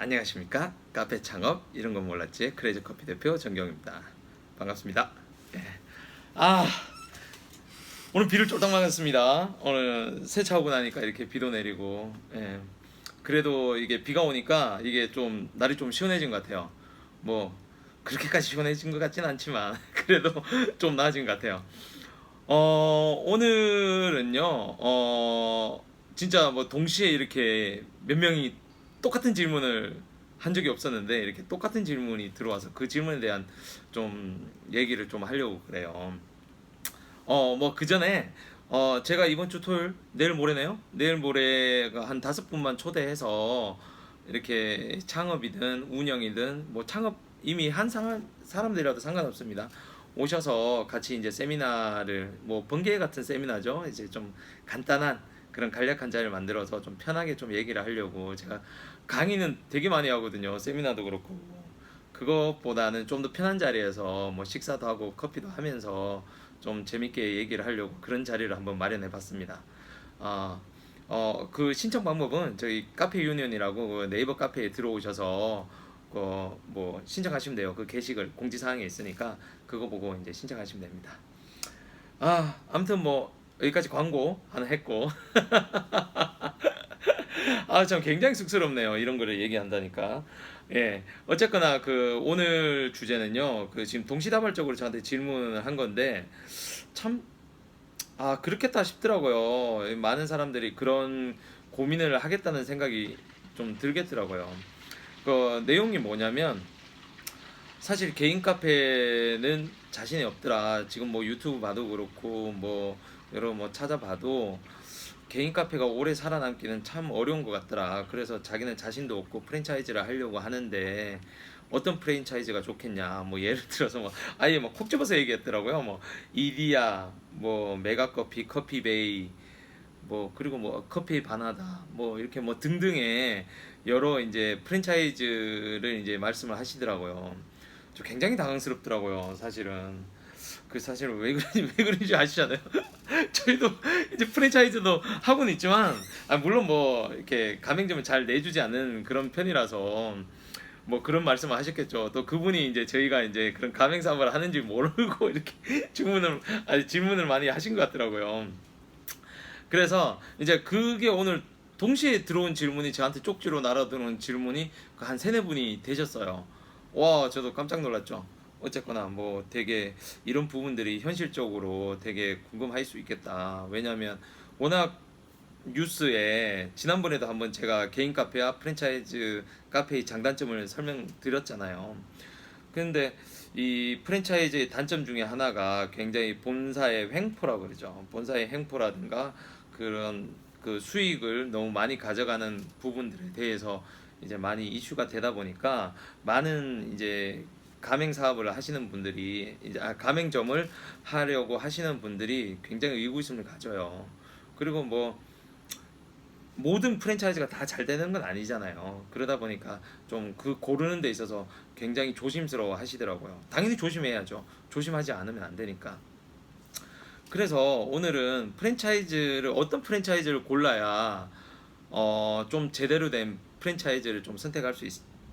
안녕하십니까? 카페 창업 이런 건 몰랐지 크레이지 커피 대표 정경입니다. 반갑습니다. 예. 아 오늘 비를 쫄딱 맞았습니다. 오늘 세차하고 나니까 이렇게 비도 내리고 예. 그래도 이게 비가 오니까 이게 좀 날이 좀 시원해진 것 같아요. 뭐 그렇게까지 시원해진 것 같진 않지만 그래도 좀 나아진 것 같아요. 오늘은요 진짜 뭐 동시에 이렇게 몇 명이 똑같은 질문을 한 적이 없었는데 이렇게 똑같은 질문이 들어와서 그 질문에 대한 좀 얘기를 좀 하려고 그래요. 뭐 그 전에 제가 이번 주 토요일 내일 모레네요. 내일 모레가 한 5분만 초대해서 이렇게 창업이든 운영이든 뭐 창업 이미 한 사람들이라도 상관없습니다. 오셔서 같이 이제 세미나를 뭐 번개 같은 세미나죠. 이제 좀 간단한 그런 간략한 자리를 만들어서 좀 편하게 좀 얘기를 하려고 제가 강의는 되게 많이 하거든요. 세미나도 그렇고 그것보다는 좀 더 편한 자리에서 뭐 식사도 하고 커피도 하면서 좀 재밌게 얘기를 하려고 그런 자리를 한번 마련해 봤습니다. 그 신청 방법은 저희 카페 유니온이라고 그 네이버 카페에 들어오셔서 뭐 신청하시면 돼요. 그 게시글 공지사항에 있으니까 그거 보고 이제 신청하시면 됩니다. 아무튼 뭐 여기까지 광고 하나 했고 참 굉장히 쑥스럽네요. 이런 거를 얘기한다니까. 예. 어쨌거나 그 오늘 주제는요. 그 지금 동시다발적으로 저한테 질문을 한 건데 참 그렇겠다 싶더라고요. 많은 사람들이 그런 고민을 하겠다는 생각이 좀 들겠더라고요. 그 내용이 뭐냐면 사실 개인 카페는 자신이 없더라. 지금 뭐 유튜브 봐도 그렇고 뭐 여러 뭐 찾아봐도 개인 카페가 오래 살아남기는 참 어려운 것 같더라. 그래서 자기는 자신도 없고 프랜차이즈를 하려고 하는데 어떤 프랜차이즈가 좋겠냐. 뭐 예를 들어서 뭐 아예 뭐 콕 집어서 얘기했더라고요. 뭐 이디야, 뭐 메가커피, 커피베이, 뭐 그리고 뭐 커피 바나다, 뭐 이렇게 뭐 등등의 여러 이제 프랜차이즈를 이제 말씀을 하시더라고요. 저 굉장히 당황스럽더라고요. 사실은. 그 사실은 왜 그런지 아시잖아요. 저희도 이제 프랜차이즈도 하고는 있지만 물론 뭐 이렇게 가맹점을 잘 내주지 않는 그런 편이라서 뭐 그런 말씀을 하셨겠죠. 또 그분이 이제 저희가 이제 그런 가맹 사업을 하는지 모르고 이렇게 질문을 많이 하신 것 같더라고요. 그래서 이제 그게 오늘 동시에 들어온 질문이 저한테 쪽지로 날아드는 질문이 한 세네 분이 되셨어요. 와, 저도 깜짝 놀랐죠. 어쨌거나 뭐 되게 이런 부분들이 현실적으로 되게 궁금할 수 있겠다. 왜냐하면 워낙 뉴스에 지난번에도 한번 제가 개인 카페와 프랜차이즈 카페의 장단점을 설명드렸잖아요. 그런데 이 프랜차이즈의 단점 중에 하나가 굉장히 본사의 횡포라고 그러죠. 본사의 횡포라든가 그런 그 수익을 너무 많이 가져가는 부분들에 대해서 이제 많이 이슈가 되다 보니까 많은 이제 가맹 사업을 하시는 분들이 이제 가맹점을 하려고 하시는 분들이 굉장히 의구심을 가져요. 그리고 뭐 모든 프랜차이즈가 다 잘 되는 건 아니잖아요. 그러다 보니까 좀 그 고르는 데 있어서 굉장히 조심스러워 하시더라고요. 당연히 조심해야죠. 조심하지 않으면 안 되니까. 그래서 오늘은 프랜차이즈를 어떤 프랜차이즈를 골라야 좀 제대로 된 프랜차이즈를 좀 선택할 수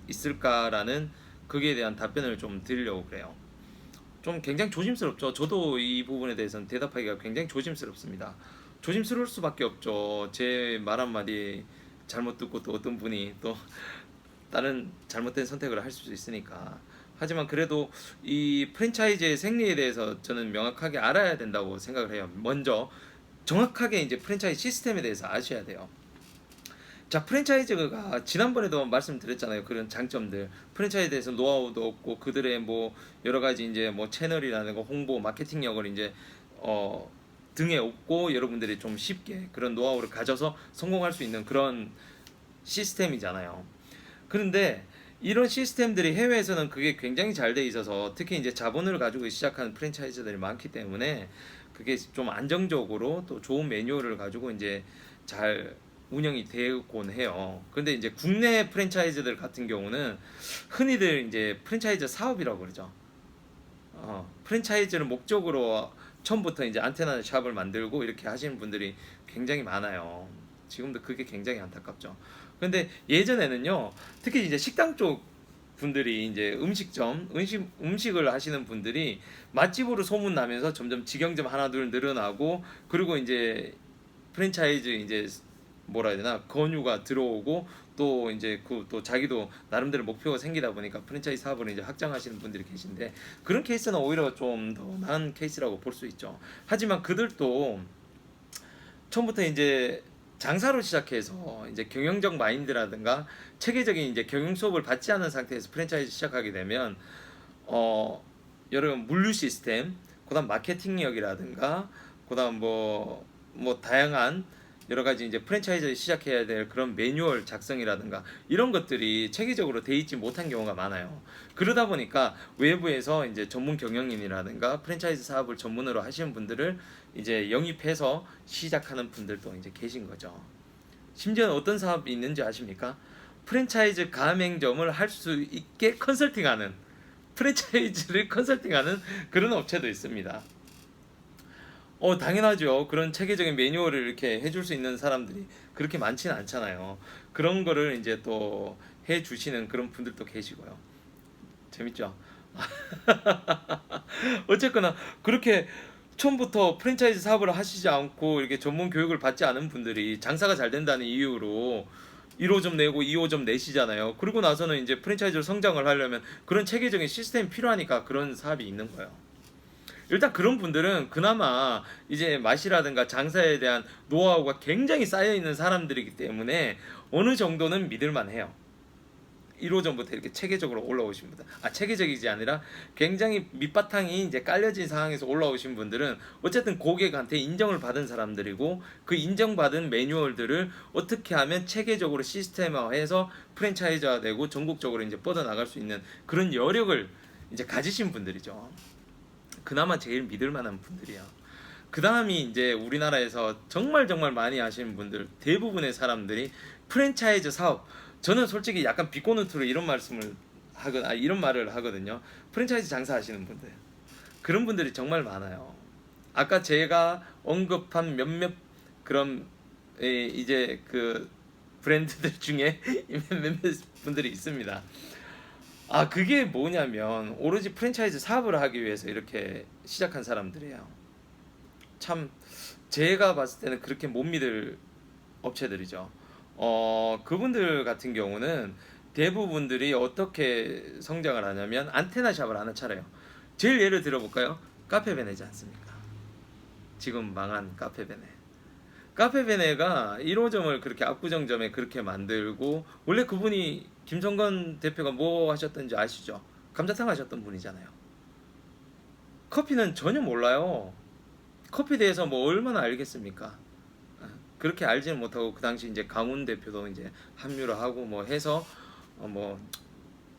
있을까라는 거기에 대한 답변을 좀 드리려고 그래요. 좀 굉장히 조심스럽죠. 저도 이 부분에 대해서는 대답하기가 굉장히 조심스럽습니다. 조심스러울 수밖에 없죠. 제 말 한마디 잘못 듣고 또 어떤 분이 또 다른 잘못된 선택을 할 수도 있으니까. 하지만 그래도 이 프랜차이즈의 생리에 대해서 저는 명확하게 알아야 된다고 생각을 해요. 먼저 정확하게 이제 프랜차이즈 시스템에 대해서 아셔야 돼요. 자, 프랜차이즈가 지난번에도 말씀드렸잖아요. 그런 장점들. 프랜차이즈에 대해서 노하우도 없고 그들의 뭐 여러 가지 이제 뭐 채널이라든가 홍보, 마케팅력을 이제 등에 업고 여러분들이 좀 쉽게 그런 노하우를 가져서 성공할 수 있는 그런 시스템이잖아요. 그런데 이런 시스템들이 해외에서는 그게 굉장히 잘 돼 있어서 특히 이제 자본을 가지고 시작하는 프랜차이즈들이 많기 때문에 그게 좀 안정적으로 또 좋은 매뉴얼을 가지고 이제 잘 운영이 되곤 해요. 그런데 이제 국내 프랜차이즈들 같은 경우는 흔히들 이제 프랜차이즈 사업이라고 그러죠. 프랜차이즈를 목적으로 처음부터 이제 안테나 샵을 만들고 이렇게 하시는 분들이 굉장히 많아요. 지금도 그게 굉장히 안타깝죠. 근데 예전에는요, 특히 이제 식당 쪽 분들이 이제 음식을 하시는 분들이 맛집으로 소문 나면서 점점 직영점 하나 둘 늘어나고, 그리고 이제 프랜차이즈 이제 뭐라 해야 되나 권유가 들어오고, 또 이제 그 또 자기도 나름대로 목표가 생기다 보니까 프랜차이즈 사업을 이제 확장하시는 분들이 계신데, 그런 케이스는 오히려 좀 더 나은 케이스라고 볼 수 있죠. 하지만 그들도 처음부터 이제 장사로 시작해서 이제 경영적 마인드라든가 체계적인 이제 경영 수업을 받지 않은 상태에서 프랜차이즈 시작하게 되면 여러 물류 시스템, 그다음 마케팅력이라든가, 그다음 뭐 다양한 여러 가지 이제 프랜차이즈 시작해야 될 그런 매뉴얼 작성이라든가 이런 것들이 체계적으로 돼 있지 못한 경우가 많아요. 그러다 보니까 외부에서 이제 전문 경영인이라든가 프랜차이즈 사업을 전문으로 하시는 분들을 이제 영입해서 시작하는 분들도 이제 계신 거죠. 심지어는 어떤 사업이 있는지 아십니까? 프랜차이즈 가맹점을 할 수 있게 컨설팅하는, 프랜차이즈를 컨설팅하는 그런 업체도 있습니다. 당연하죠. 그런 체계적인 매뉴얼을 이렇게 해줄 수 있는 사람들이 그렇게 많지는 않잖아요. 그런 거를 이제 또 해주시는 그런 분들도 계시고요. 재밌죠? 어쨌거나 그렇게 처음부터 프랜차이즈 사업을 하시지 않고 이렇게 전문 교육을 받지 않은 분들이 장사가 잘 된다는 이유로 1호점 내고 2호점 내시잖아요. 그리고 나서는 이제 프랜차이즈로 성장을 하려면 그런 체계적인 시스템이 필요하니까 그런 사업이 있는 거예요. 일단 그런 분들은 그나마 이제 맛이라든가 장사에 대한 노하우가 굉장히 쌓여 있는 사람들이기 때문에 어느 정도는 믿을만 해요. 1호점부터 이렇게 체계적으로 올라오신 분들, 체계적이지 아니라 굉장히 밑바탕이 이제 깔려진 상황에서 올라오신 분들은 어쨌든 고객한테 인정을 받은 사람들이고, 그 인정받은 매뉴얼들을 어떻게 하면 체계적으로 시스템화해서 프랜차이즈화 되고 전국적으로 이제 뻗어나갈 수 있는 그런 여력을 이제 가지신 분들이죠. 그나마 제일 믿을 만한 분들이야. 그 다음이 이제 우리나라에서 정말 많이 하시는 분들, 대부분의 사람들이 프랜차이즈 사업, 저는 솔직히 약간 비꼬는 투로 이런 말을 하거든요. 프랜차이즈 장사하시는 분들, 그런 분들이 정말 많아요. 아까 제가 언급한 몇몇 그런 이제 그 브랜드들 중에 몇몇 분들이 있습니다. 그게 뭐냐면 오로지 프랜차이즈 사업을 하기 위해서 이렇게 시작한 사람들이에요. 참 제가 봤을 때는 그렇게 못 믿을 업체들이죠. 그분들 같은 경우는 대부분들이 어떻게 성장을 하냐면 안테나 샵을 하나 차려요. 제일 예를 들어볼까요? 카페베네지 않습니까? 지금 망한 카페베네. 카페베네가 1호점을 그렇게 압구정점에 그렇게 만들고, 원래 그분이 김성건 대표가 뭐 하셨던지 아시죠? 감자탕 하셨던 분이잖아요. 커피는 전혀 몰라요. 커피에 대해서 뭐 얼마나 알겠습니까? 그렇게 알지는 못하고, 그 당시 이제 강훈 대표도 이제 합류를 하고 뭐 해서 뭐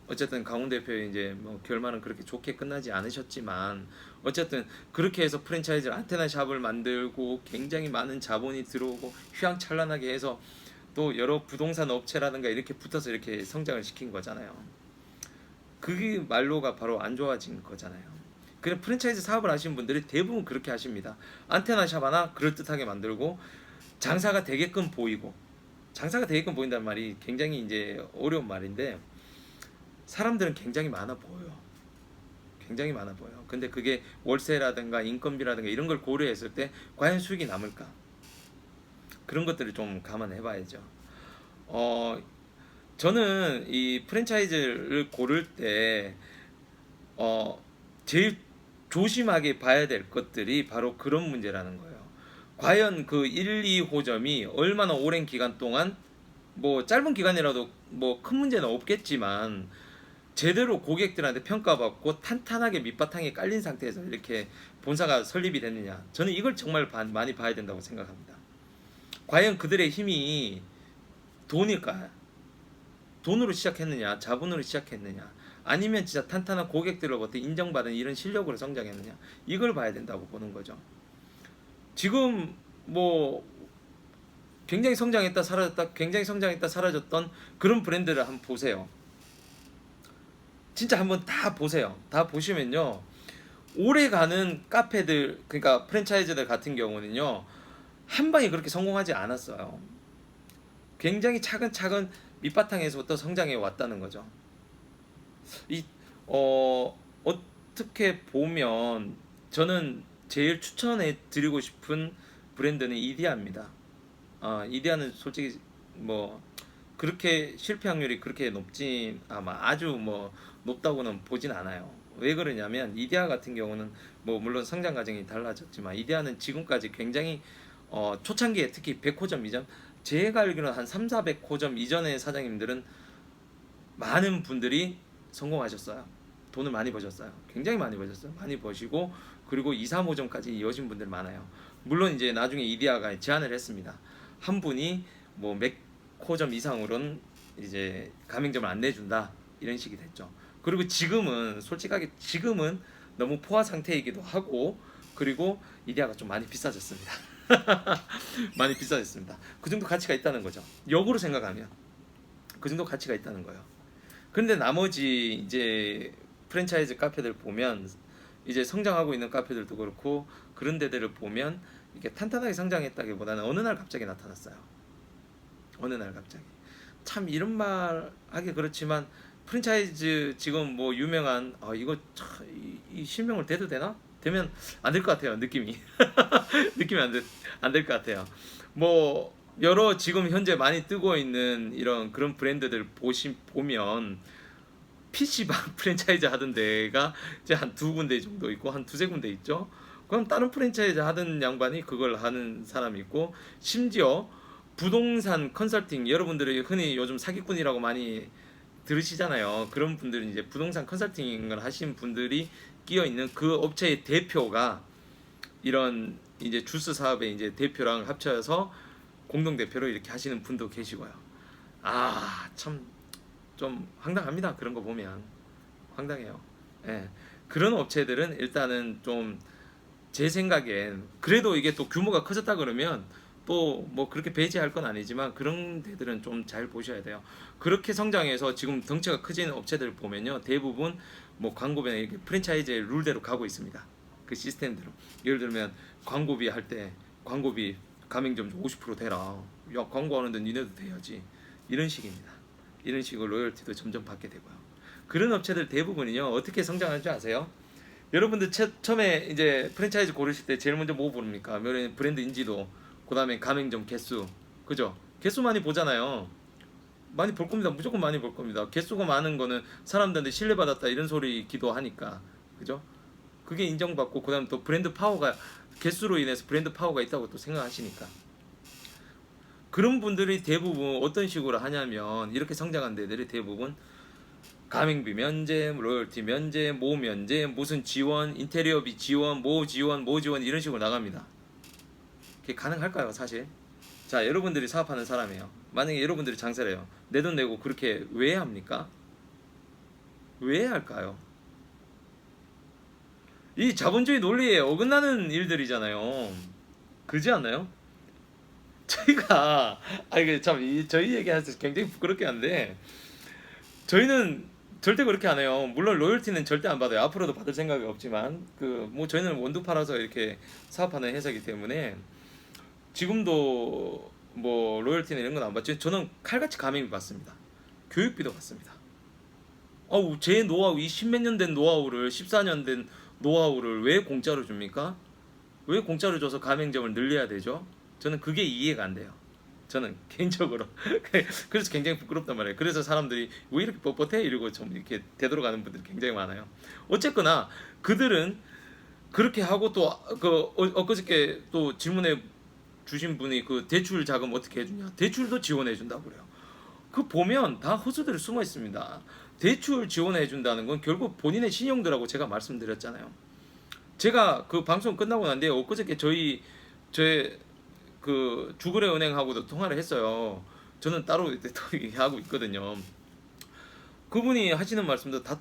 어쨌든 강훈 대표의 이제 뭐 결말은 그렇게 좋게 끝나지 않으셨지만, 어쨌든 그렇게 해서 프랜차이즈 안테나 샵을 만들고 굉장히 많은 자본이 들어오고 휘황찬란하게 해서 또 여러 부동산 업체라든가 이렇게 붙어서 이렇게 성장을 시킨 거잖아요. 그게 말로가 바로 안 좋아진 거잖아요. 그냥 프랜차이즈 사업을 하시는 분들이 대부분 그렇게 하십니다. 안테나 샵 하나 그럴듯하게 만들고 장사가 되게끔 보이고, 장사가 되게끔 보인다는 말이 굉장히 이제 어려운 말인데, 사람들은 굉장히 많아 보여요. 굉장히 많아 보여요. 근데 그게 월세라든가 인건비라든가 이런 걸 고려했을 때 과연 수익이 남을까? 그런 것들을 좀 감안해 봐야죠. 저는 이 프랜차이즈를 고를 때 제일 조심하게 봐야 될 것들이 바로 그런 문제라는 거예요. 과연 그 1, 2호점이 얼마나 오랜 기간 동안, 뭐 짧은 기간이라도 뭐 큰 문제는 없겠지만 제대로 고객들한테 평가받고 탄탄하게 밑바탕에 깔린 상태에서 이렇게 본사가 설립이 됐느냐, 저는 이걸 정말 많이 봐야 된다고 생각합니다. 과연 그들의 힘이 돈일까? 돈으로 시작했느냐, 자본으로 시작했느냐, 아니면 진짜 탄탄한 고객들로부터 인정받은 이런 실력으로 성장했느냐, 이걸 봐야 된다고 보는 거죠. 지금 뭐 굉장히 성장했다 사라졌다, 굉장히 성장했다 사라졌던 그런 브랜드를 한번 보세요. 진짜 한번 다 보세요. 다 보시면요, 오래가는 카페들, 그러니까 프랜차이즈들 같은 경우는요 한 방에 그렇게 성공하지 않았어요. 굉장히 차근차근 밑바탕에서부터 성장해 왔다는 거죠. 이 어떻게 보면 저는 제일 추천해 드리고 싶은 브랜드는 이디야입니다. 이디야는 솔직히 뭐 그렇게 실패 확률이 그렇게 높진 아마 아주 뭐 높다고는 보진 않아요. 왜 그러냐면 이디야 같은 경우는 뭐 물론 성장 과정이 달라졌지만 이디야는 지금까지 굉장히 초창기에 특히 100호점 이전 제가 알기로는 한 3, 400호점 이전의 사장님들은 많은 분들이 성공하셨어요. 돈을 많이 버셨어요. 굉장히 많이 버셨어요. 많이 버시고 그리고 2, 3호점까지 이어진 분들 많아요. 물론 이제 나중에 이디야가 제안을 했습니다. 한 분이 뭐 몇 호점 이상으로는 이제 가맹점을 안 내준다 이런 식이 됐죠. 그리고 지금은 솔직하게 지금은 너무 포화 상태이기도 하고 그리고 이디야가 좀 많이 비싸졌습니다. 많이 비싸졌습니다. 그 정도 가치가 있다는 거죠. 역으로 생각하면 그 정도 가치가 있다는 거예요. 근데 나머지 이제 프랜차이즈 카페들 보면 이제 성장하고 있는 카페들도 그렇고 그런 데들을 보면 이게 탄탄하게 성장했다기보다는 어느 날 갑자기 나타났어요. 어느 날 갑자기. 참 이런 말 하기 그렇지만 프랜차이즈 지금 뭐 유명한 이거 이 실명을 대도 되나? 되면 안 될 것 같아요. 느낌이 느낌이 안 될 것 같아요. 뭐 여러 지금 현재 많이 뜨고 있는 이런 그런 브랜드들 보면 PC방 프랜차이즈 하던 데가 이제 한 두 군데 정도 있고 한 두세 군데 있죠. 그럼 다른 프랜차이즈 하던 양반이 그걸 하는 사람이 있고 심지어 부동산 컨설팅 여러분들이 흔히 요즘 사기꾼이라고 많이 들으시잖아요. 그런 분들은 이제 부동산 컨설팅을 하신 분들이 끼어 있는 그 업체의 대표가 이런 이제 주스 사업의 이제 대표랑 합쳐서 공동 대표로 이렇게 하시는 분도 계시고요. 참 좀 황당합니다. 그런 거 보면 황당해요. 예. 그런 업체들은 일단은 좀 제 생각엔 그래도 이게 또 규모가 커졌다 그러면 또 뭐 그렇게 배제할 건 아니지만 그런 데들은 좀 잘 보셔야 돼요. 그렇게 성장해서 지금 덩치가 커진 업체들 보면요 대부분 뭐 광고비나 이렇게 프랜차이즈의 룰대로 가고 있습니다. 그 시스템대로 예를 들면 광고비 할 때 광고비 가맹점 50% 대라. 야 광고하는데 니네도 돼야지. 이런 식입니다. 이런 식으로 로열티도 점점 받게 되고요. 그런 업체들 대부분이요 어떻게 성장하는 줄 아세요? 여러분들 처음에 이제 프랜차이즈 고르실 때 제일 먼저 뭐 보릅니까? 브랜드 인지도, 그 다음에 가맹점 개수, 그죠? 개수 많이 보잖아요. 많이 볼 겁니다. 무조건 많이 볼 겁니다. 개수가 많은 거는 사람들한테 신뢰받았다 이런 소리 기도하니까, 그죠? 그게 인정받고 그 다음 또 브랜드 파워가 개수로 인해서 브랜드 파워가 있다고 또 생각하시니까 그런 분들이 대부분 어떤 식으로 하냐면 이렇게 성장한 데들이 대부분 가맹비 면제, 로열티 면제, 모 면제, 무슨 지원, 인테리어비 지원, 모 지원, 모 지원 이런 식으로 나갑니다. 그게 가능할까요, 사실? 자, 여러분들이 사업하는 사람이에요. 만약에 여러분들이 장사를 해요. 내 돈 내고 그렇게 왜 합니까? 왜 할까요? 이 자본주의 논리에 어긋나는 일들이잖아요. 그렇지 않나요? 저희가 이게 참 저희 얘기해서 굉장히 부끄럽게 한데 저희는 절대 그렇게 안 해요. 물론 로열티는 절대 안 받아요. 앞으로도 받을 생각이 없지만 그 뭐 저희는 원두 팔아서 이렇게 사업하는 회사이기 때문에 지금도 뭐 로열티나 이런 건 안 받죠. 저는 칼같이 가맹비 받습니다. 교육비도 받습니다. 제 노하우 이 십몇 년 된 노하우를 14년 된 노하우를 왜 공짜로 줍니까? 왜 공짜로 줘서 가맹점을 늘려야 되죠? 저는 그게 이해가 안 돼요. 저는 개인적으로 그래서 굉장히 부끄럽단 말이에요. 그래서 사람들이 왜 이렇게 뻣뻣해 이러고 좀 이렇게 되돌아가는 분들이 굉장히 많아요. 어쨌거나 그들은 그렇게 하고 또 엊그저께 또 질문해 주신 분이 그 대출 자금 어떻게 해주냐 대출도 지원해 준다고 그래요. 그 보면 다 허수들이 숨어 있습니다. 대출 지원해 준다는 건 결국 본인의 신용도라고 제가 말씀드렸잖아요. 제가 그 방송 끝나고 난데 엊그저께 저의 그 주거래 은행하고도 통화를 했어요. 저는 따로 또 하고 있거든요. 그분이 하시는 말씀도 다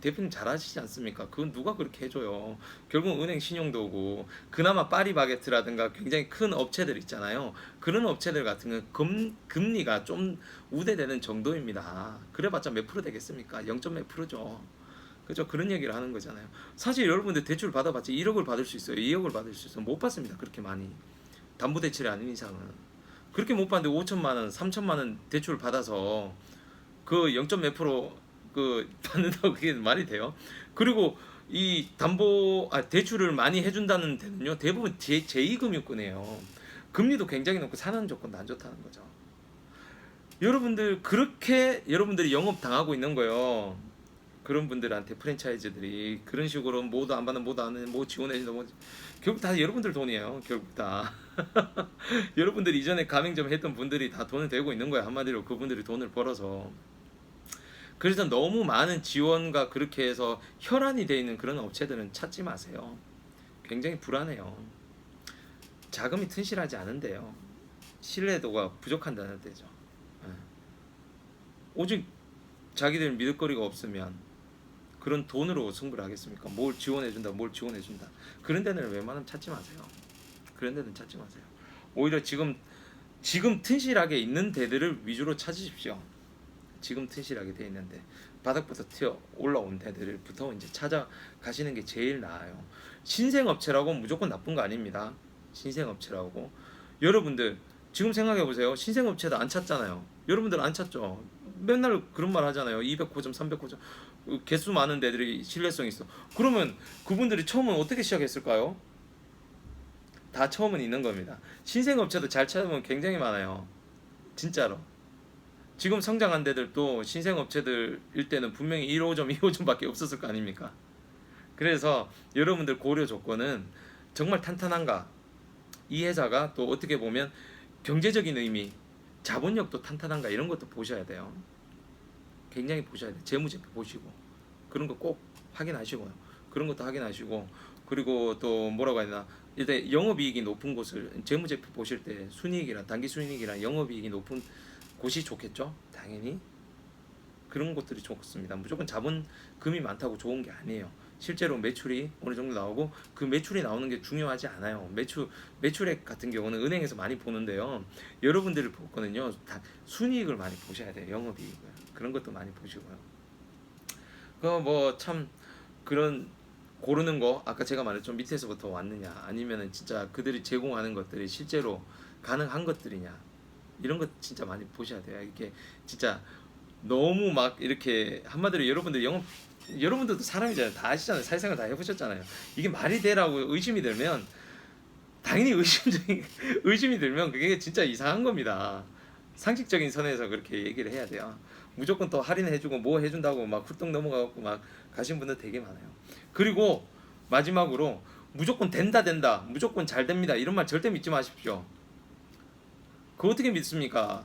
대표님 잘하시지 않습니까? 그건 누가 그렇게 해줘요. 결국 은행 신용도고 그나마 파리바게트라든가 굉장히 큰 업체들 있잖아요. 그런 업체들 같은 건 금리가 좀 우대되는 정도입니다. 그래봤자 몇 프로 되겠습니까? 0. 몇 프로죠. 그죠? 그런 얘기를 하는 거잖아요. 사실 여러분들 대출 받아봤자 1억을 받을 수 있어요. 2억을 받을 수 있어요. 못 받습니다. 그렇게 많이. 담보대출이 아닌 이상은. 그렇게 못 받는데 5천만 원, 3천만 원 대출 받아서 그 0. 몇 프로 그 받는다고 그게 말이 돼요? 그리고 이 대출을 많이 해준다는 데는요 대부분 제2금융권이에요. 금리도 굉장히 높고 사는 조건도 안 좋다는 거죠. 여러분들 그렇게 여러분들이 영업 당하고 있는 거예요. 그런 분들한테 프랜차이즈들이 그런 식으로 뭐도 안 받는 뭐도 안 하는 뭐 지원해준다 뭐 결국 다 여러분들 돈이에요. 결국 다 여러분들 이전에 가맹점 했던 분들이 다 돈을 대고 있는 거예요. 한마디로 그분들이 돈을 벌어서. 그래서 너무 많은 지원과 그렇게 해서 혈안이 돼 있는 그런 업체들은 찾지 마세요. 굉장히 불안해요. 자금이 튼실하지 않은데요. 신뢰도가 부족한다는 데죠. 예. 오직 자기들 믿을 거리가 없으면 그런 돈으로 승부를 하겠습니까? 뭘 지원해준다, 뭘 지원해준다. 그런 데는 웬만하면 찾지 마세요. 그런 데는 찾지 마세요. 오히려 지금 튼실하게 있는 데들을 위주로 찾으십시오. 지금 튼실하게 돼 있는데 바닥부터 튀어 올라온 데들부터 이제 찾아가시는 게 제일 나아요. 신생업체라고 무조건 나쁜 거 아닙니다. 신생업체라고 여러분들 지금 생각해 보세요. 신생업체도 안 찾잖아요. 여러분들 안 찾죠. 맨날 그런 말 하잖아요. 200호점, 300호점 개수 많은 데들이 신뢰성 있어. 그러면 그분들이 처음은 어떻게 시작했을까요? 다 처음은 있는 겁니다. 신생업체도 잘 찾아보면 굉장히 많아요. 진짜로. 지금 성장한 데들도 신생업체들일 때는 분명히 1호점, 2호점밖에 없었을 거 아닙니까? 그래서 여러분들 고려 조건은 정말 탄탄한가? 이 회사가 또 어떻게 보면 경제적인 의미, 자본력도 탄탄한가? 이런 것도 보셔야 돼요. 굉장히 보셔야 돼요. 재무제표 보시고 그런 거 꼭 확인하시고요. 그런 것도 확인하시고 그리고 또 뭐라고 해야 되나 일단 영업이익이 높은 곳을 재무제표 보실 때 순이익이랑 단기순이익이랑 영업이익이 높은 곳이 좋겠죠. 당연히 그런 것들이 좋습니다. 무조건 자본금이 많다고 좋은 게 아니에요. 실제로 매출이 어느 정도 나오고 그 매출이 나오는 게 중요하지 않아요. 매출액 같은 경우는 은행에서 많이 보는데요. 여러분들이 볼 거는요. 다 순이익을 많이 보셔야 돼요. 영업이익을. 그런 것도 많이 보시고요. 그 뭐 참 그런 고르는 거 아까 제가 말했죠. 밑에서부터 왔느냐 아니면은 진짜 그들이 제공하는 것들이 실제로 가능한 것들이냐 이런 것 진짜 많이 보셔야 돼요. 이게 진짜 너무 막 이렇게 한마디로 여러분들도 사람이잖아요. 다 아시잖아요. 사회생활 다 해보셨잖아요. 이게 말이 되라고 의심이 들면 당연히 의심이 들면 그게 진짜 이상한 겁니다. 상식적인 선에서 그렇게 얘기를 해야 돼요. 무조건 또 할인해주고 뭐 해준다고 막 훌떡 넘어가고 막 가신 분들 되게 많아요. 그리고 마지막으로 무조건 된다 무조건 잘 됩니다 이런 말 절대 믿지 마십시오. 그거 어떻게 믿습니까?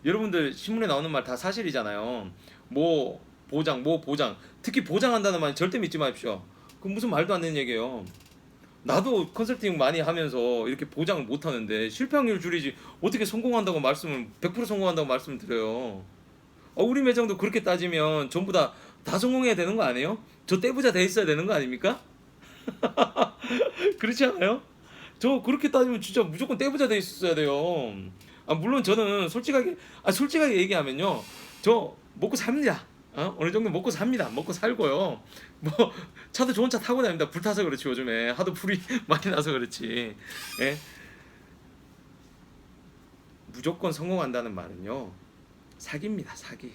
여러분들 신문에 나오는 말 다 사실이잖아요. 뭐 보장 특히 보장한다는 말 절대 믿지 마십시오. 그 무슨 말도 안 되는 얘기예요. 나도 컨설팅 많이 하면서 이렇게 보장을 못 하는데 실패 확률 줄이지 어떻게 성공한다고 말씀을 100% 성공한다고 말씀을 드려요. 우리 매장도 그렇게 따지면 전부 다 성공해야 되는 거 아니에요? 저 떼부자 돼 있어야 되는 거 아닙니까? 그렇지 않아요? 저 그렇게 따지면 진짜 무조건 떼부자 돼 있어야 돼요. 물론 저는 솔직하게 얘기하면요. 저 먹고 삽니다. 어느 정도 먹고 삽니다. 먹고 살고요. 뭐 차도 좋은 차 타고 다닙니다. 불 타서 그렇지 요즘에 하도 불이 많이 나서 그렇지. 예? 무조건 성공한다는 말은요. 사기입니다. 사기.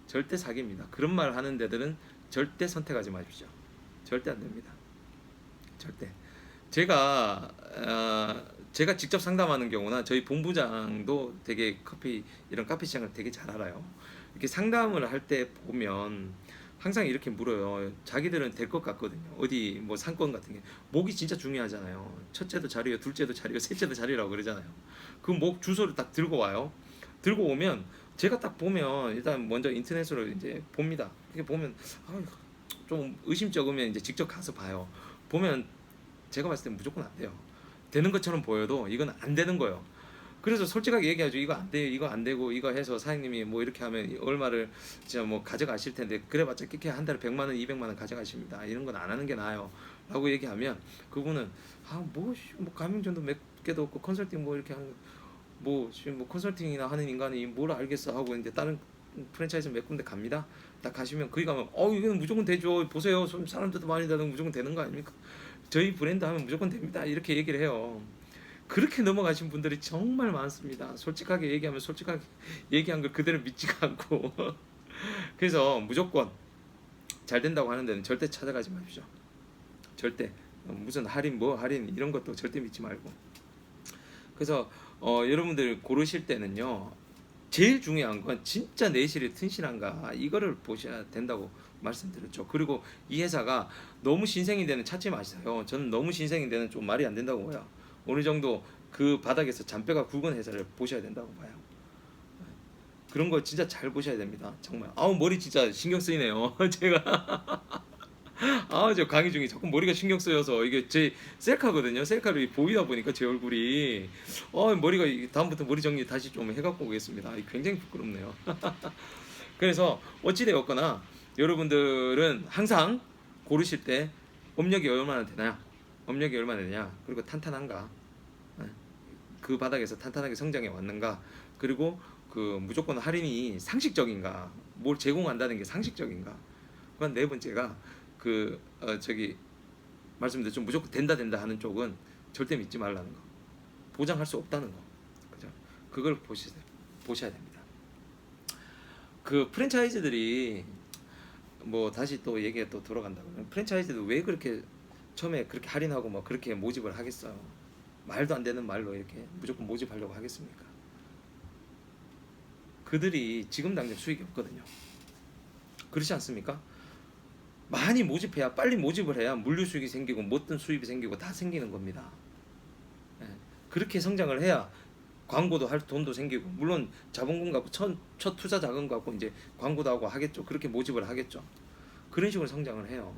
절대 사기입니다. 그런 말 하는 데들은 절대 선택하지 마십시오. 절대 안 됩니다. 절대. 제가 직접 상담하는 경우나 저희 본부장도 되게 이런 커피 시장을 되게 잘 알아요. 이렇게 상담을 할 때 보면 항상 이렇게 물어요. 자기들은 될 것 같거든요. 어디 뭐 상권 같은 게 목이 진짜 중요하잖아요. 첫째도 자리요, 둘째도 자리요, 셋째도 자리라고 그러잖아요. 그 목 주소를 딱 들고 와요. 들고 오면 제가 딱 보면 일단 먼저 인터넷으로 이제 봅니다. 이렇게 보면 좀 의심쩍으면 이제 직접 가서 봐요. 보면 제가 봤을 때 무조건 안 돼요. 되는 것처럼 보여도 이건 안 되는 거예요. 그래서 솔직하게 얘기하죠. 이거 안 돼요. 이거 안 되고 이거 해서 사장님이 뭐 이렇게 하면 얼마를 진짜 뭐 가져가실 텐데 그래봤자 끼케 한 달에 100만 원, 200만 원 가져가십니다. 이런 건 안 하는 게 나아요. 라고 얘기하면 그분은 뭐 가맹점도 몇 개도 없고 컨설팅 뭐 이렇게 하는 뭐 컨설팅이나 하는 인간이 뭘 알겠어 하고 이제 다른 프랜차이즈 몇 군데 갑니다. 딱 가시면 거기 가면 이거는 무조건 되죠. 보세요. 사람들도 많이 다니고 무조건 되는 거 아닙니까? 저희 브랜드 하면 무조건 됩니다. 이렇게 얘기를 해요. 그렇게 넘어가신 분들이 정말 많습니다. 솔직하게 얘기하면 솔직하게 얘기한 걸 그대로 믿지가 않고 그래서 무조건 잘 된다고 하는 데는 절대 찾아가지 마십시오. 절대 무슨 할인 뭐 할인 이런 것도 절대 믿지 말고. 그래서 여러분들 고르실 때는요, 제일 중요한 건 진짜 내실이 튼실한가 이거를 보셔야 된다고 말씀드렸죠. 그리고 이 회사가 너무 신생인 데는 찾지 마세요. 저는 너무 신생인 데는 좀 말이 안 된다고 봐요. 어느 정도 그 바닥에서 잔뼈가 굵은 회사를 보셔야 된다고 봐요. 그런 거 진짜 잘 보셔야 됩니다. 정말. 아우 머리 진짜 신경 쓰이네요. 제가 저 강의 중에 자꾸 머리가 신경 쓰여서 이게 제 셀카거든요. 셀카를 보이다 보니까 제 얼굴이 머리가 다음부터 머리 정리 다시 좀 해갖고 오겠습니다. 굉장히 부끄럽네요. 그래서 어찌되었거나 여러분들은 항상 고르실 때 업력이 얼마나 되냐, 업력이 얼마나 되냐, 그리고 탄탄한가, 그 바닥에서 탄탄하게 성장해 왔는가, 그리고 그 무조건 할인이 상식적인가, 뭘 제공한다는 게 상식적인가. 그건 네 번째가 저기 말씀드렸죠. 무조건 된다 하는 쪽은 절대 믿지 말라는 거. 보장할 수 없다는 거. 그죠? 그걸 보셔야 됩니다. 그 프랜차이즈들이 뭐 다시 또 얘기가 또 돌아간다고요. 프랜차이즈도 왜 그렇게 처음에 그렇게 할인하고 뭐 그렇게 모집을 하겠어요? 말도 안 되는 말로 이렇게 무조건 모집하려고 하겠습니까? 그들이 지금 당장 수익이 없거든요. 그렇지 않습니까? 많이 모집해야, 빨리 모집을 해야 물류 수익이 생기고 못든 수입이 생기고 다 생기는 겁니다. 그렇게 성장을 해야 광고도 할 돈도 생기고, 물론 자본금 갖고 첫 투자 자금 갖고 이제 광고도 하고 하겠죠. 그렇게 모집을 하겠죠. 그런 식으로 성장을 해요.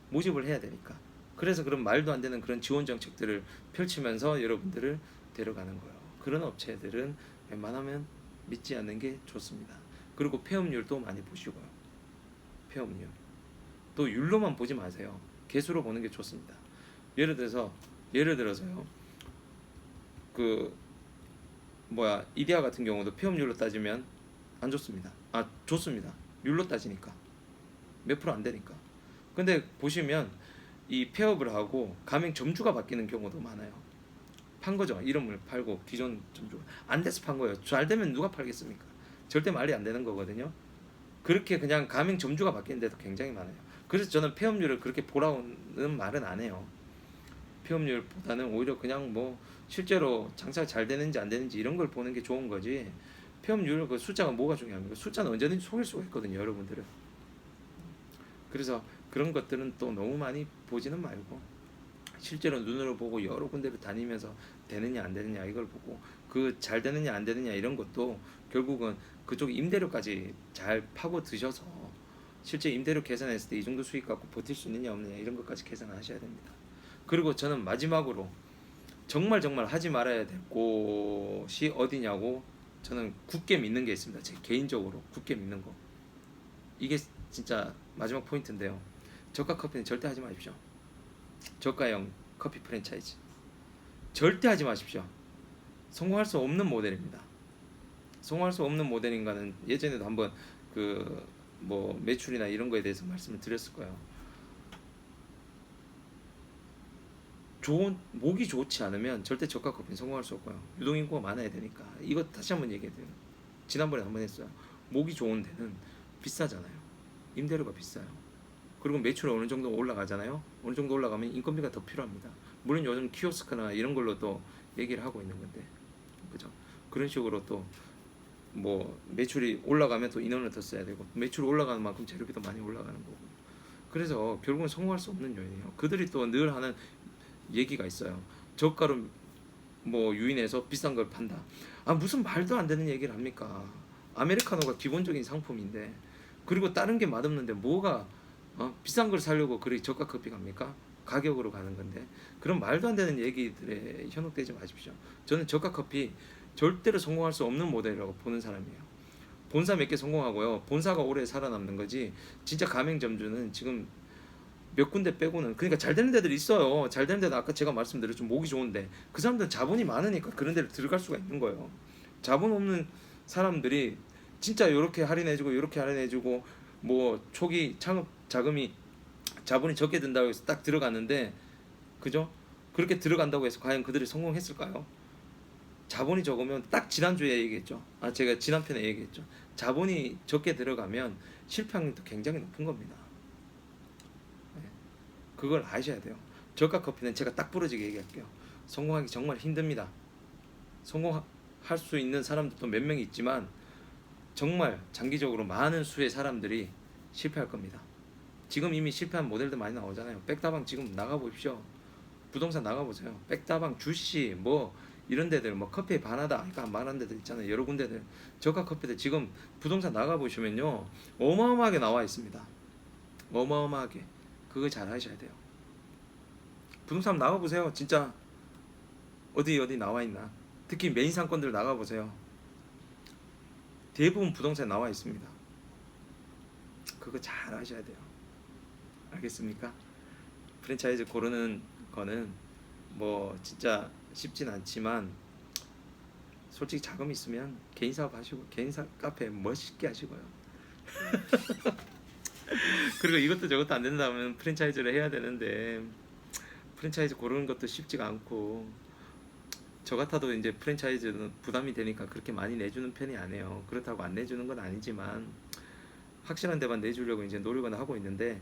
모집을 해야 되니까. 그래서 그런 말도 안 되는 그런 지원 정책들을 펼치면서 여러분들을 데려가는 거예요. 그런 업체들은 웬만하면 믿지 않는 게 좋습니다. 그리고 폐업률도 많이 보시고요. 폐업률. 또 율로만 보지 마세요. 개수로 보는 게 좋습니다. 예를 들어서요. 이데아 같은 경우도 폐업률로 따지면 안 좋습니다. 좋습니다. 율로 따지니까 몇 프로 안 되니까. 근데 보시면 이 폐업을 하고 가맹 점주가 바뀌는 경우도 많아요. 판 거죠. 이름을 팔고 기존 점주가 안 돼서 판 거예요. 잘 되면 누가 팔겠습니까? 절대 말이 안 되는 거거든요. 그렇게 그냥 가맹 점주가 바뀌는 데도 굉장히 많아요. 그래서 저는 폐업률을 그렇게 보라는 말은 안 해요. 폐업률보다는 오히려 그냥 뭐 실제로 장사가 잘 되는지 안 되는지 이런 걸 보는 게 좋은 거지. 폐업률 그 숫자가 뭐가 중요합니까? 숫자는 언제든지 속일 수가 있거든요, 여러분들은. 그래서 그런 것들은 또 너무 많이 보지는 말고 실제로 눈으로 보고 여러 군데를 다니면서 되느냐 안 되느냐 이걸 보고, 그 잘 되느냐 안 되느냐 이런 것도 결국은 그쪽 임대료까지 잘 파고 드셔서 실제 임대료 계산했을 때 이 정도 수익 갖고 버틸 수 있느냐 없느냐 이런 것까지 계산을 하셔야 됩니다. 그리고 저는 마지막으로 정말 하지 말아야 될 곳이 어디냐고, 저는 굳게 믿는 게 있습니다. 제 개인적으로 굳게 믿는 거, 이게 진짜 마지막 포인트인데요. 저가 커피는 절대 하지 마십시오. 저가형 커피 프랜차이즈 절대 하지 마십시오. 성공할 수 없는 모델입니다. 성공할 수 없는 모델인가는 예전에도 한번 매출이나 이런 거에 대해서 말씀을 드렸을 거예요. 목이 좋지 않으면 절대 저가 커피는 성공할 수 없고요. 유동인구가 많아야 되니까. 이거 다시 한번 얘기해드려요. 지난번에 한번 했어요. 목이 좋은 데는 비싸잖아요. 임대료가 비싸요. 그리고 매출이 어느 정도 올라가잖아요. 어느 정도 올라가면 인건비가 더 필요합니다. 물론 요즘 키오스크나 이런 걸로 또 얘기를 하고 있는 건데, 그죠? 그런 식으로 또 뭐 매출이 올라가면 또 인원을 더 써야 되고, 매출이 올라가는 만큼 재료비도 많이 올라가는 거고. 그래서 결국은 성공할 수 없는 요인이에요. 그들이 또 늘 하는 얘기가 있어요. 저가로 유인해서 비싼 걸 판다. 무슨 말도 안 되는 얘기를 합니까? 아메리카노가 기본적인 상품인데, 그리고 다른 게 맛없는데 뭐가 비싼 걸 사려고 그리 저가 커피 갑니까? 가격으로 가는 건데. 그런 말도 안 되는 얘기들에 현혹되지 마십시오. 저는 저가 커피 절대로 성공할 수 없는 모델이라고 보는 사람이에요. 본사 몇 개 성공하고요, 본사가 오래 살아남는 거지. 진짜 가맹점주는 지금 몇 군데 빼고는, 그러니까 잘 되는 데들이 있어요. 잘 되는 데도 아까 제가 말씀드렸죠. 목이 좋은데 그 사람들은 자본이 많으니까 그런 데를 들어갈 수가 있는 거예요. 자본 없는 사람들이 진짜 이렇게 할인해주고 이렇게 할인해주고 초기 창업 자금이 자본이 적게 든다고 해서 딱 들어갔는데, 그죠? 그렇게 들어간다고 해서 과연 그들이 성공했을까요? 자본이 적으면 딱 지난주에 얘기했죠. 제가 지난 편에 얘기했죠. 자본이 적게 들어가면 실패 확률도 굉장히 높은 겁니다. 네. 그걸 아셔야 돼요. 저가 커피는 제가 딱 부러지게 얘기할게요. 성공하기 정말 힘듭니다. 성공할 수 있는 사람들도 몇 명 있지만 정말 장기적으로 많은 수의 사람들이 실패할 겁니다. 지금 이미 실패한 모델도 많이 나오잖아요. 백다방 지금 나가보십시오. 부동산 나가보세요. 백다방, 주시, 뭐 이런 데들, 뭐 커피에 반하다, 그러니까 말한 데들 있잖아요. 여러 군데들 저가 커피들 지금 부동산 나가보시면요, 어마어마하게 나와 있습니다. 어마어마하게. 그거 잘 하셔야 돼요. 부동산 나가보세요. 진짜 어디 나와 있나. 특히 메인 상권들 나가보세요. 대부분 부동산 나와 있습니다. 그거 잘 하셔야 돼요. 알겠습니까? 프랜차이즈 고르는 거는 뭐 진짜 쉽진 않지만 솔직히 자금 있으면 개인 사업 하시고 개인 카페 멋있게 하시고요. 그리고 이것도 저것도 안 된다면 프랜차이즈를 해야 되는데 프랜차이즈 고르는 것도 쉽지가 않고, 저 같아도 이제 프랜차이즈는 부담이 되니까 그렇게 많이 내주는 편이 아니에요. 그렇다고 안 내주는 건 아니지만 확실한 데만 내주려고 이제 노력은 하고 있는데,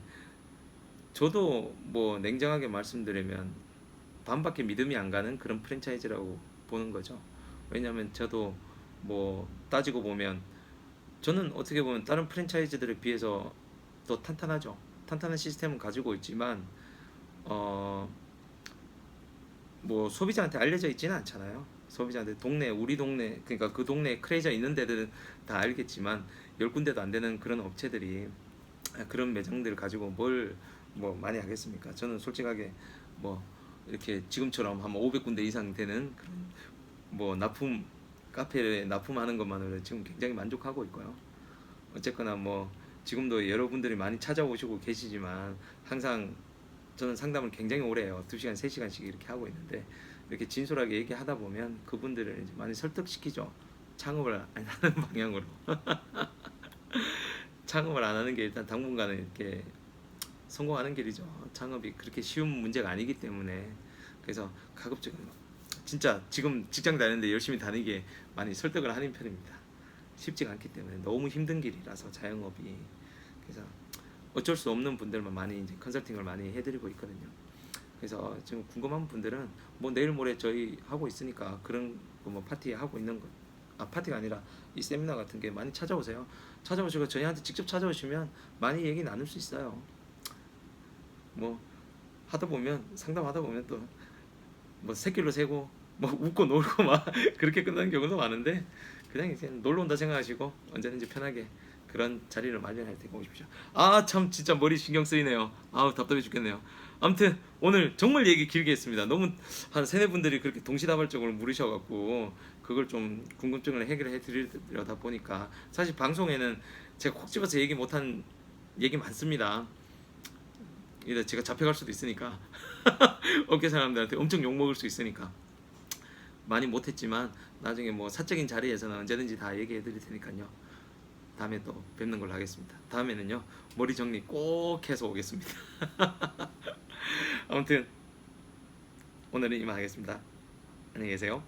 저도 뭐 냉정하게 말씀드리면 반밖에 믿음이 안 가는 그런 프랜차이즈라고 보는 거죠. 왜냐하면 저도 뭐 따지고 보면 저는 어떻게 보면 다른 프랜차이즈들에 비해서 더 탄탄하죠. 탄탄한 시스템은 가지고 있지만 뭐 소비자한테 알려져 있지는 않잖아요. 소비자한테 우리 동네, 그러니까 그 동네에 크레이저 있는 데들은 다 알겠지만 10군데도 안 되는 그런 업체들이 그런 매장들을 가지고 뭘 뭐 많이 하겠습니까? 저는 솔직하게 뭐 이렇게 지금처럼 한 500군데 이상 되는 그런 뭐 카페에 납품하는 것만으로 지금 굉장히 만족하고 있고요. 어쨌거나 뭐 지금도 여러분들이 많이 찾아오시고 계시지만 항상 저는 상담을 굉장히 오래 해요. 2시간, 3시간씩 이렇게 하고 있는데, 이렇게 진솔하게 얘기하다 보면 그분들을 이제 많이 설득시키죠. 창업을 안 하는 방향으로. 창업을 안 하는 게 일단 당분간은 이렇게 성공하는 길이죠. 창업이 그렇게 쉬운 문제가 아니기 때문에. 그래서 가급적이면 진짜 지금 직장 다니는데 열심히 다니게 많이 설득을 하는 편입니다. 쉽지가 않기 때문에 너무 힘든 길이라서 자영업이. 그래서 어쩔 수 없는 분들만 많이 이제 컨설팅을 많이 해드리고 있거든요. 그래서 지금 궁금한 분들은 뭐 내일 모레 저희 하고 있으니까 그런 뭐 파티 하고 있는 거, 파티가 아니라 이 세미나 같은 게 많이 찾아오세요. 찾아오시고 저희한테 직접 찾아오시면 많이 얘기 나눌 수 있어요. 뭐 하다 보면, 상담하다 보면 또 뭐 새끼로 새고 뭐 웃고 놀고 막 그렇게 끝나는 경우도 많은데, 그냥 이제 놀러 온다 생각하시고 언제든지 편하게 그런 자리를 마련할 테니까 오십시오. 참 진짜 머리 신경 쓰이네요. 답답해 죽겠네요. 아무튼 오늘 정말 얘기 길게 했습니다. 너무 한 3-4분들이 그렇게 동시다발적으로 물으셔갖고 그걸 좀 궁금증을 해결해 드리려다 보니까, 사실 방송에는 제가 콕 집어서 얘기 못한 얘기 많습니다. 이래 제가 잡혀갈 수도 있으니까 업계 사람들한테 엄청 욕먹을 수 있으니까 많이 못했지만, 나중에 뭐 사적인 자리에서는 언제든지 다 얘기해 드릴 테니까요. 다음에 또 뵙는 걸로 하겠습니다. 다음에는요, 머리 정리 꼭 해서 오겠습니다. 아무튼 오늘은 이만 하겠습니다. 안녕히 계세요.